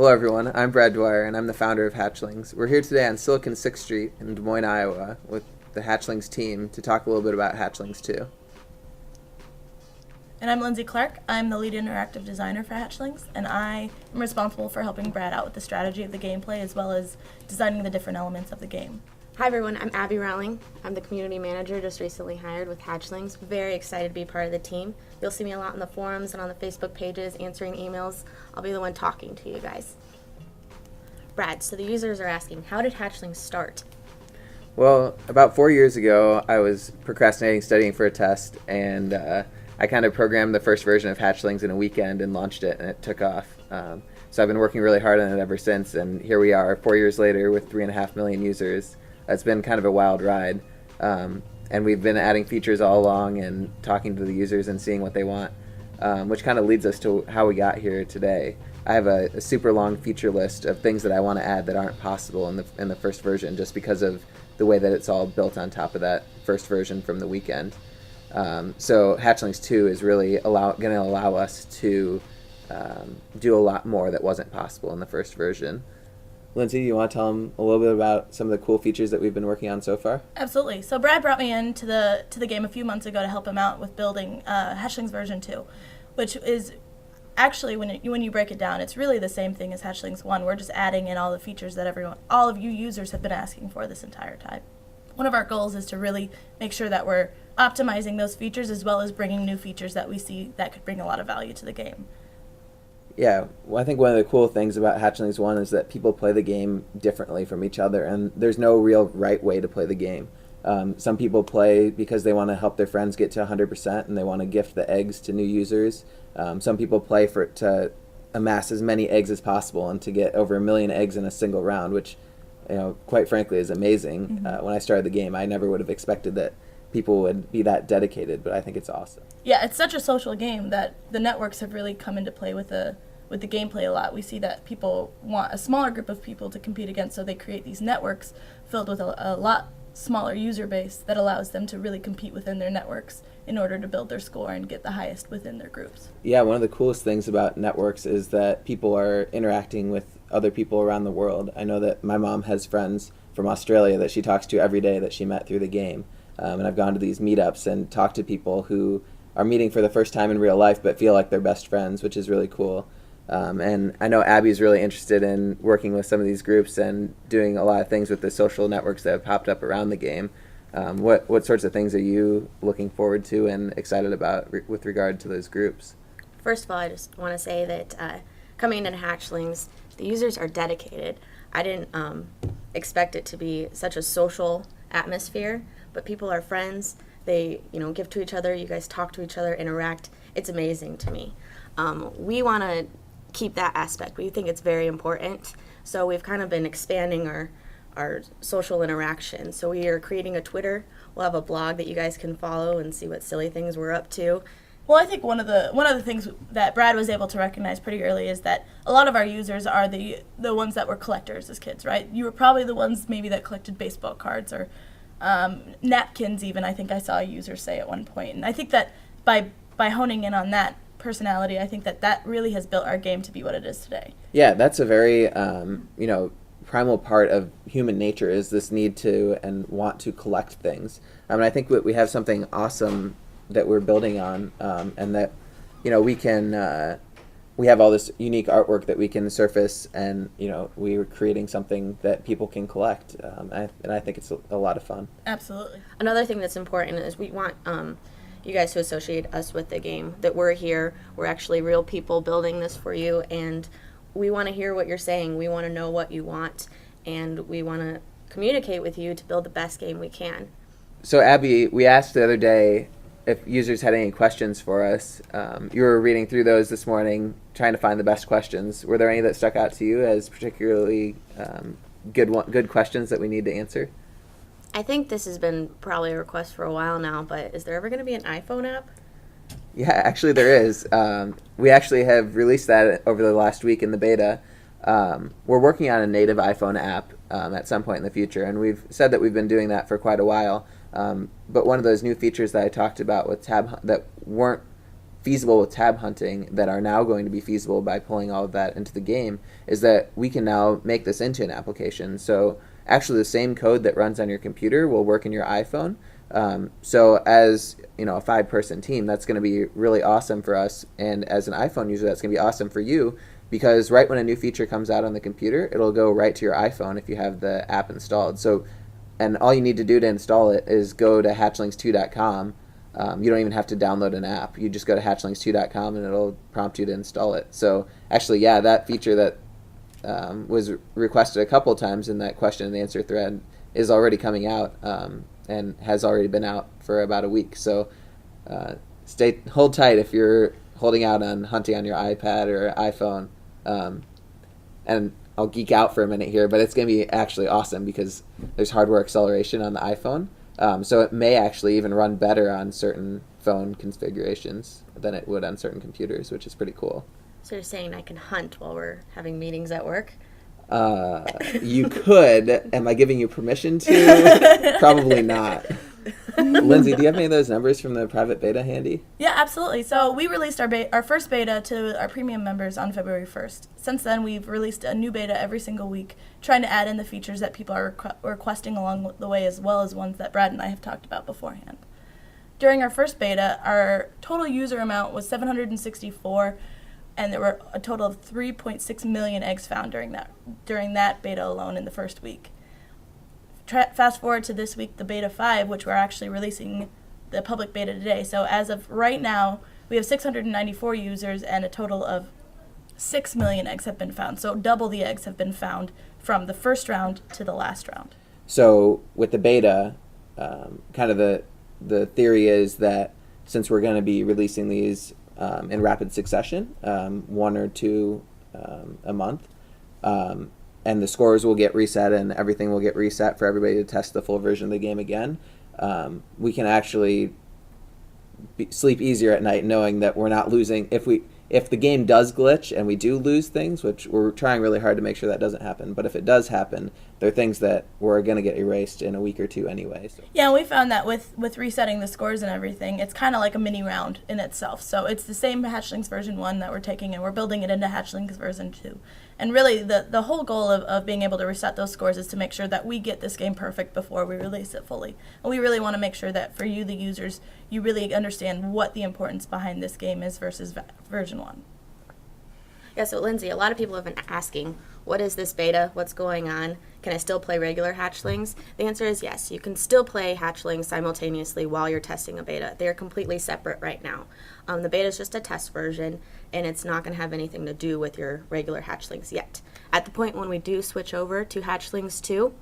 Hello everyone, I'm Brad Dwyer and I'm the founder of Hatchlings. We're here today on Silicon 6th Street in Des Moines, Iowa with the Hatchlings team to talk a little bit about Hatchlings 2. And I'm Lindsay Clark. I'm the lead interactive designer for Hatchlings, and I am responsible for helping Brad out with the strategy of the gameplay as well as designing the different elements of the game. Hi everyone, I'm Abby Rowling. I'm the community manager just recently hired with Hatchlings. Very excited to be part of the team. You'll see me a lot in the forums and on the Facebook pages, answering emails. I'll be the one talking to you guys. Brad, so the users are asking, how did Hatchlings start? Well, about 4 years ago, I was procrastinating studying for a test, and I kind of programmed the first version of Hatchlings in a weekend and launched it, and it took off. So I've been working really hard on it ever since, and here we are 4 years later with 3.5 million users. It's been kind of a wild ride, and we've been adding features all along and talking to the users and seeing what they want, which kind of leads us to how we got here today. I have a super long feature list of things that I want to add that aren't possible in the first version, just because of the way that it's all built on top of that first version from the weekend. So Hatchlings 2 is really going to allow us to do a lot more that wasn't possible in the first version. Lindsay, you want to tell them a little bit about some of the cool features that we've been working on so far? Absolutely. So Brad brought me into the game a few months ago to help him out with building Hatchlings version 2, which is actually, when you break it down, it's really the same thing as Hatchlings 1. We're just adding in all the features that all of you users have been asking for this entire time. One of our goals is to really make sure that we're optimizing those features as well as bringing new features that we see that could bring a lot of value to the game. Yeah, well, I think one of the cool things about Hatchlings 1 is that people play the game differently from each other, and there's no real right way to play the game. Some people play because they want to help their friends get to 100% and they want to gift the eggs to new users. Some people play to amass as many eggs as possible and to get over 1 million eggs in a single round, which, quite frankly, is amazing. Mm-hmm. When I started the game, I never would have expected that people would be that dedicated, but I think it's awesome. Yeah, it's such a social game that the networks have really come into play with the gameplay a lot. We see that people want a smaller group of people to compete against, so they create these networks filled with a lot smaller user base that allows them to really compete within their networks in order to build their score and get the highest within their groups. Yeah, one of the coolest things about networks is that people are interacting with other people around the world. I know that my mom has friends from Australia that she talks to every day that she met through the game. And I've gone to these meetups and talked to people who are meeting for the first time in real life but feel like they're best friends, which is really cool. And I know Abby's really interested in working with some of these groups and doing a lot of things with the social networks that have popped up around the game. What sorts of things are you looking forward to and excited about with regard to those groups? First of all, I just want to say that coming into Hatchlings, the users are dedicated. I didn't expect it to be such a social atmosphere, but people are friends. They give to each other. You guys talk to each other, interact. It's amazing to me. We want to keep that aspect. We think it's very important. So we've kind of been expanding our social interaction. So we are creating a Twitter. We'll have a blog that you guys can follow and see what silly things we're up to. Well, I think one of the things that Brad was able to recognize pretty early is that a lot of our users are the ones that were collectors as kids, right? You were probably the ones maybe that collected baseball cards or napkins even, I think I saw a user say at one point. And I think that by honing in on that personality, I think that really has built our game to be what it is today. Yeah, that's a very primal part of human nature, is this need to and want to collect things. I think we have something awesome that we're building on, and that we have all this unique artwork that we can surface, and we're creating something that people can collect, and I think it's a lot of fun. Absolutely. Another thing that's important is we want you guys to associate us with the game, that we're here, we're actually real people building this for you, and we want to hear what you're saying, we want to know what you want, and we want to communicate with you to build the best game we can. So Abby, we asked the other day if users had any questions for us. You were reading through those this morning, trying to find the best questions. Were there any that stuck out to you as particularly good questions that we need to answer? I think this has been probably a request for a while now, but is there ever going to be an iPhone app? Yeah, actually there is. We actually have released that over the last week in the beta. We're working on a native iPhone app at some point in the future, and we've said that we've been doing that for quite a while. But one of those new features that I talked about with that weren't feasible with tab hunting that are now going to be feasible by pulling all of that into the game is that we can now make this into an application. So actually the same code that runs on your computer will work in your iPhone. So as a 5-person team, that's going to be really awesome for us. And as an iPhone user, that's going to be awesome for you, because right when a new feature comes out on the computer, it'll go right to your iPhone if you have the app installed. So, and all you need to do to install it is go to hatchlings2.com. You don't even have to download an app. You just go to hatchlings2.com and it'll prompt you to install it. So actually, yeah, that feature that was requested a couple times in that question and answer thread is already coming out and has already been out for about a week. So hold tight if you're holding out on hunting on your iPad or iPhone. And I'll geek out for a minute here, but it's going to be actually awesome because there's hardware acceleration on the iPhone. So it may actually even run better on certain phone configurations than it would on certain computers, which is pretty cool. So you're saying I can hunt while we're having meetings at work? You could. Am I giving you permission to? Probably not. Lindsay, do you have any of those numbers from the private beta handy? Yeah, absolutely. So we released our first beta to our premium members on February 1st. Since then, we've released a new beta every single week, trying to add in the features that people are requesting along the way, as well as ones that Brad and I have talked about beforehand. During our first beta, our total user amount was 764, and there were a total of 3.6 million eggs found during that beta alone in the first week. Fast forward to this week, the beta 5, which we're actually releasing the public beta today. So as of right now, we have 694 users and a total of 6 million eggs have been found. So double the eggs have been found from the first round to the last round. So with the beta, kind of the theory is that since we're going to be releasing these in rapid succession, 1 or 2 a month, and the scores will get reset and everything will get reset for everybody to test the full version of the game again, we can actually sleep easier at night knowing that we're not losing. If the game does glitch and we do lose things, which we're trying really hard to make sure that doesn't happen, but if it does happen, there are things that were going to get erased in a week or 2 anyway. So. Yeah, we found that with resetting the scores and everything, it's kind of like a mini round in itself. So it's the same Hatchlings version 1 that we're taking, and we're building it into Hatchlings version 2. And really, the whole goal of being able to reset those scores is to make sure that we get this game perfect before we release it fully. And we really want to make sure that for you, the users, you really understand what the importance behind this game is versus version 1. Yeah, so Lindsay, a lot of people have been asking, what is this beta? What's going on? Can I still play regular Hatchlings? The answer is yes. You can still play Hatchlings simultaneously while you're testing a beta. They are completely separate right now. The beta is just a test version, and it's not going to have anything to do with your regular Hatchlings yet. At the point when we do switch over to Hatchlings 2,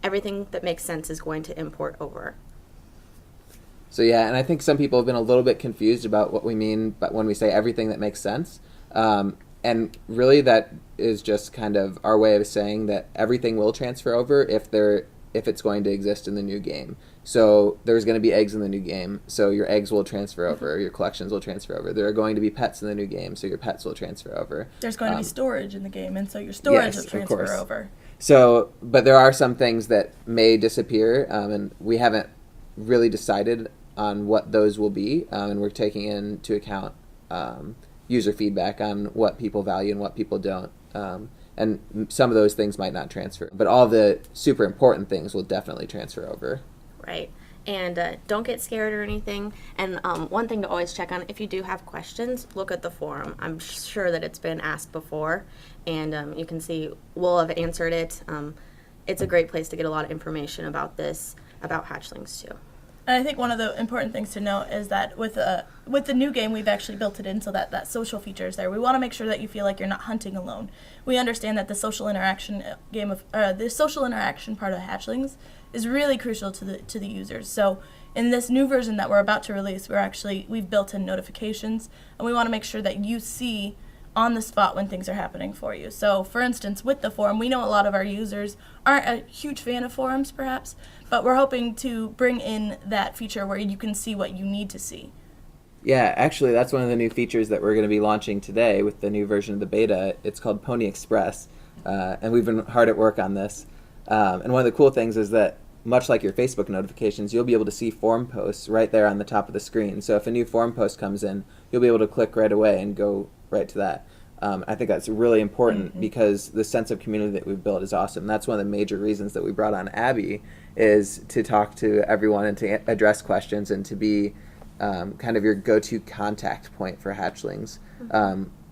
everything that makes sense is going to import over. So yeah, and I think some people have been a little bit confused about what we mean but when we say everything that makes sense. And really that is just kind of our way of saying that everything will transfer over if it's going to exist in the new game. So there's going to be eggs in the new game, so your eggs will transfer over, your collections will transfer over. There are going to be pets in the new game, so your pets will transfer over. There's going to be storage in the game, and so your storage will transfer over. So, but there are some things that may disappear, and we haven't really decided on what those will be, and we're taking into account user feedback on what people value and what people don't. And some of those things might not transfer, but all the super important things will definitely transfer over. Right. And don't get scared or anything. And one thing to always check on, if you do have questions, look at the forum. I'm sure that it's been asked before, and you can see we'll have answered it. It's a great place to get a lot of information about this, about Hatchlings too. And I think one of the important things to note is that with the new game, we've actually built it in so that social feature is there. We want to make sure that you feel like you're not hunting alone. We understand that the social interaction the social interaction part of Hatchlings is really crucial to the users. So in this new version that we're about to release, we've built in notifications, and we want to make sure that you see on the spot when things are happening for you. So for instance, with the forum, we know a lot of our users aren't a huge fan of forums perhaps, but we're hoping to bring in that feature where you can see what you need to see. Yeah, actually that's one of the new features that we're going to be launching today with the new version of the beta. It's called Pony Express, and we've been hard at work on this. And one of the cool things is that much like your Facebook notifications, you'll be able to see forum posts right there on the top of the screen. So if a new forum post comes in, you'll be able to click right away and go right to that. I think that's really important because the sense of community that we've built is awesome. That's one of the major reasons that we brought on Abby, is to talk to everyone and to address questions and to be kind of your go-to contact point for hatchlings.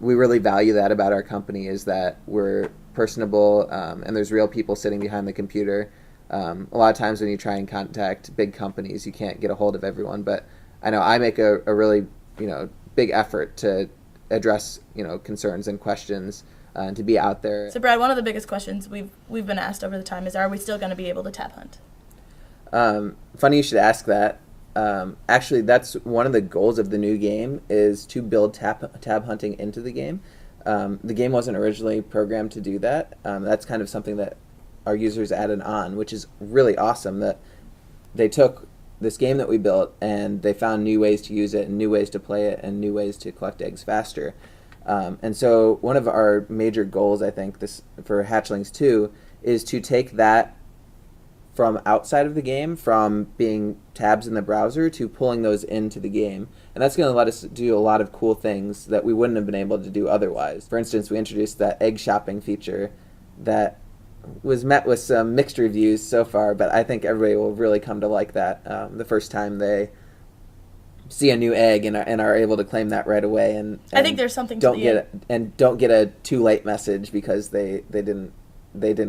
We really value that about our company, is that we're personable and there's real people sitting behind the computer. A lot of times when you try and contact big companies, you can't get a hold of everyone, but I know I make a really big effort to address concerns and questions and to be out there. So Brad, one of the biggest questions we've been asked over the time is, are we still going to be able to tab hunt? Funny you should ask that. Actually, that's one of the goals of the new game, is to build tab hunting into the game. The game wasn't originally programmed to do that. That's kind of something that our users added on, which is really awesome, that they took this game that we built and they found new ways to use it and new ways to play it and new ways to collect eggs faster. And so one of our major goals, I think, for Hatchlings 2 is to take that from outside of the game, from being tabs in the browser, to pulling those into the game. And that's going to let us do a lot of cool things that we wouldn't have been able to do otherwise. For instance, we introduced that egg shopping feature that was met with some mixed reviews so far, but I think everybody will really come to like that the first time they see a new egg and are able to claim that right away. And I think there's something don't get a too late message because they didn't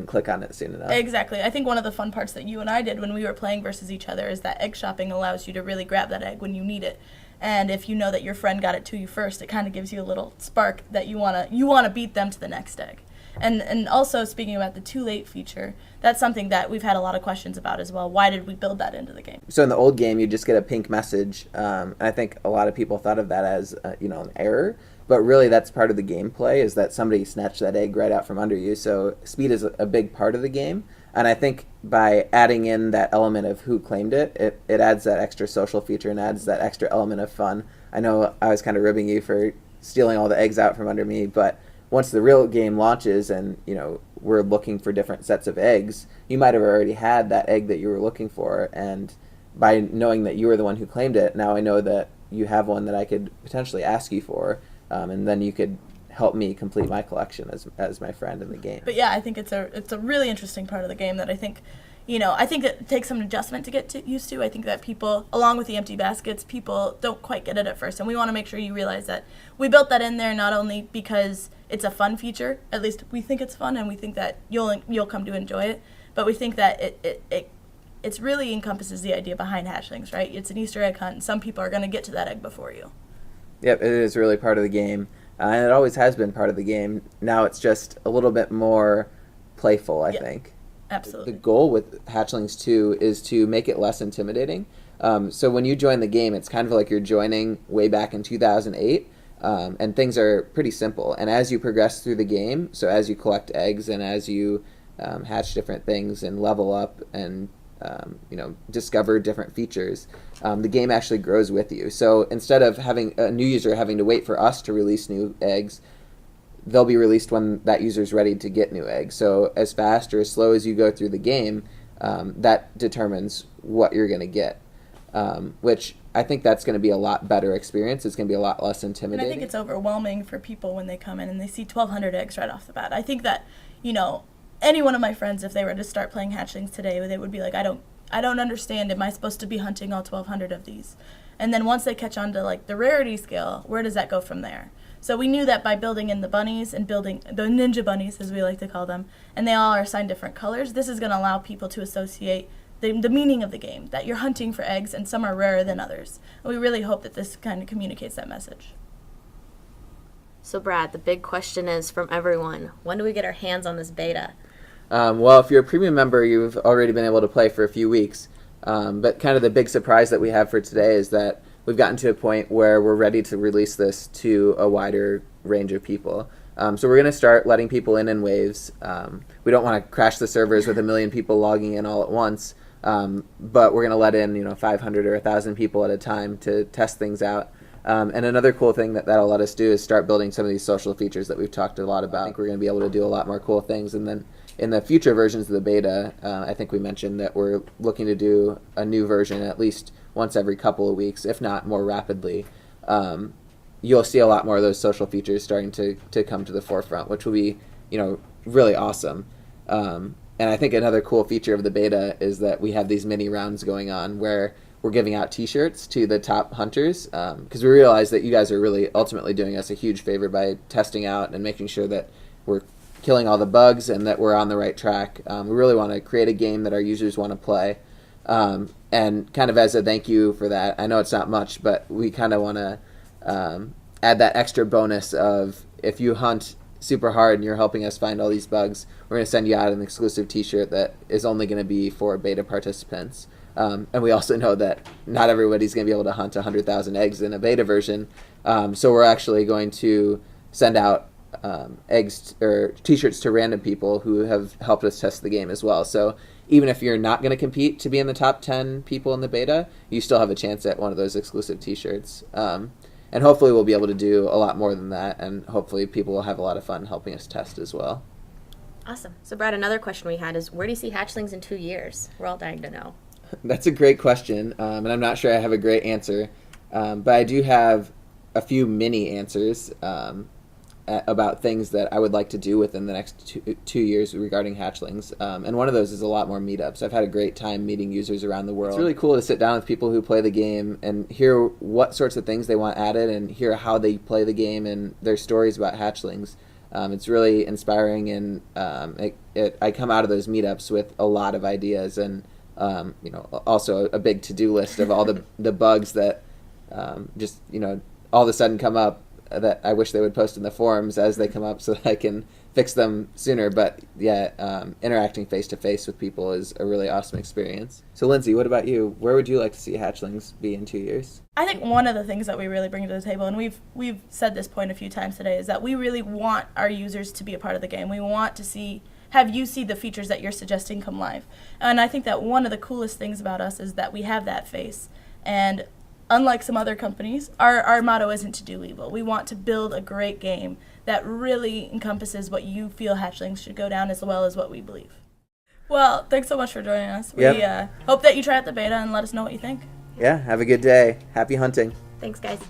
click on it soon enough. Exactly. I think one of the fun parts that you and I did when we were playing versus each other is that egg shopping allows you to really grab that egg when you need it. And if you know that your friend got it to you first, it kind of gives you a little spark that you wanna beat them to the next egg. And also, speaking about the too late feature, that's something that we've had a lot of questions about as well. Why did we build that into the game? So in the old game, you just get a pink message. And I think a lot of people thought of that as an error. But really, that's part of the gameplay, is that somebody snatched that egg right out from under you. So speed is a big part of the game. And I think by adding in that element of who claimed it, it adds that extra social feature and adds that extra element of fun. I know I was kind of ribbing you for stealing all the eggs out from under me, but once the real game launches and we're looking for different sets of eggs, you might have already had that egg that you were looking for. And by knowing that you were the one who claimed it, now I know that you have one that I could potentially ask you for. And then you could help me complete my collection as my friend in the game. But yeah, I think it's a really interesting part of the game that I think it takes some adjustment to get used to. I think that people, along with the empty baskets, people don't quite get it at first. And we want to make sure you realize that we built that in there not only because it's a fun feature, at least we think it's fun and we think that you'll come to enjoy it, but we think that it's really encompasses the idea behind Hatchlings, right? It's an Easter egg hunt, and some people are going to get to that egg before you. Yep, it is really part of the game, and it always has been part of the game. Now it's just a little bit more playful, I think. Absolutely. The goal with Hatchlings 2 is to make it less intimidating. So when you join the game, it's kind of like you're joining way back in 2008, and things are pretty simple. And as you progress through the game, so as you collect eggs and as you hatch different things and level up and discover different features, the game actually grows with you. So instead of having a new user having to wait for us to release new eggs, they'll be released when that user's ready to get new eggs. So as fast or as slow as you go through the game, that determines what you're going to get, which I think that's going to be a lot better experience. It's going to be a lot less intimidating. And I think it's overwhelming for people when they come in and they see 1,200 eggs right off the bat. I think that, any one of my friends, if they were to start playing Hatchlings today, they would be like, I don't understand. Am I supposed to be hunting all 1,200 of these? And then once they catch on to the rarity scale, where does that go from there? So we knew that by building in the bunnies and building the ninja bunnies, as we like to call them, and they all are assigned different colors, this is going to allow people to associate the meaning of the game, that you're hunting for eggs and some are rarer than others. And we really hope that this kind of communicates that message. So Brad, the big question is from everyone, when do we get our hands on this beta? Well, if you're a premium member, you've already been able to play for a few weeks. But kind of the big surprise that we have for today is that we've gotten to a point where we're ready to release this to a wider range of people. So we're going to start letting people in waves. We don't want to crash the servers with 1 million people logging in all at once, but we're going to let in 500 or 1,000 people at a time to test things out. And another cool thing that'll let us do is start building some of these social features that we've talked a lot about. I think we're going to be able to do a lot more cool things, and then in the future versions of the beta, I think we mentioned that we're looking to do a new version at least once every couple of weeks, if not more rapidly. You'll see a lot more of those social features starting to come to the forefront, which will be, really awesome. And I think another cool feature of the beta is that we have these mini rounds going on where we're giving out T-shirts to the top hunters, because we realize that you guys are really ultimately doing us a huge favor by testing out and making sure that we're killing all the bugs and that we're on the right track. We really want to create a game that our users want to play. And kind of as a thank you for that, I know it's not much, but we kind of want to add that extra bonus of if you hunt super hard and you're helping us find all these bugs, we're going to send you out an exclusive T-shirt that is only going to be for beta participants. And we also know that not everybody's going to be able to hunt 100,000 eggs in a beta version. So we're actually going to send out eggs or T-shirts to random people who have helped us test the game as well. So even if you're not going to compete to be in the top 10 people in the beta, you still have a chance at one of those exclusive T-shirts. And hopefully we'll be able to do a lot more than that, and hopefully people will have a lot of fun helping us test as well. Awesome. So Brad, another question we had is, where do you see Hatchlings in 2 years? We're all dying to know. That's a great question, and I'm not sure I have a great answer, but I do have a few mini answers about things that I would like to do within the next 2 years regarding Hatchlings. And one of those is a lot more meetups. I've had a great time meeting users around the world. It's really cool to sit down with people who play the game and hear what sorts of things they want added and hear how they play the game and their stories about Hatchlings. It's really inspiring, and I come out of those meetups with a lot of ideas and also a big to-do list of all the bugs that just all of a sudden come up that I wish they would post in the forums as they come up so that I can fix them sooner. But yeah, interacting face-to-face with people is a really awesome experience. So Lindsay, what about you? Where would you like to see Hatchlings be in 2 years? I think one of the things that we really bring to the table, and we've said this point a few times today, is that we really want our users to be a part of the game. We want to have you see the features that you're suggesting come live. And I think that one of the coolest things about us is that we have that face. And unlike some other companies, our motto isn't to do evil. We want to build a great game that really encompasses what you feel Hatchlings should go down, as well as what we believe. Well, thanks so much for joining us. Yep. We hope that you try out the beta and let us know what you think. Yeah, have a good day. Happy hunting. Thanks, guys.